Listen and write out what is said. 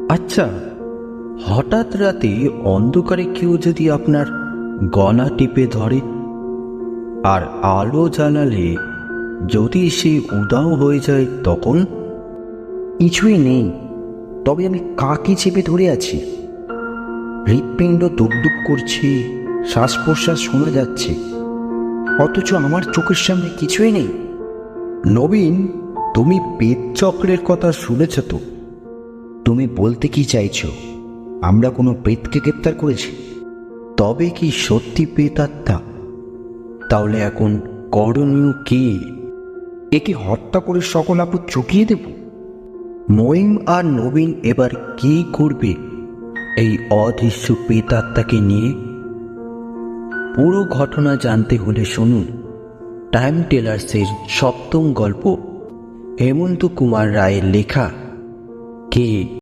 আচ্ছা, হঠাৎ রাতে অন্ধকারে কেউ যদি আপনার গলা টিপে ধরে আর আলো জ্বালালে যদি সে উধাও হয়ে যায় তখন? কিছুই নেই, তবে আমি কাকে চেপে ধরে আছি। হৃৎপিণ্ড দুপদুপ করছে, শ্বাস প্রশ্বাস শোনা যাচ্ছে, অথচ আমার চোখের সামনে কিছুই নেই। নবীন, তুমি পেট চক্রের কথা শুনেছ তো? তুমি বলতে কি চাইছো? আমরা কোনো প্রেতকে গ্রেপ্তার করেছি? তবে কি সত্যি প্রেতাত্মা? তাহলে এখন করণীয় কি? একে হত্যা করে সকল আপদ চুকিয়ে দেব? মহিম আর নবীন এবার কি করবে এই অদৃশ্য প্রেতাত্মাকে নিয়ে? পুরো ঘটনা জানতে হলে শুনুন টাইম টেলার্সের 7ম গল্প, হেমন্ত কুমার রায়ের লেখা কে।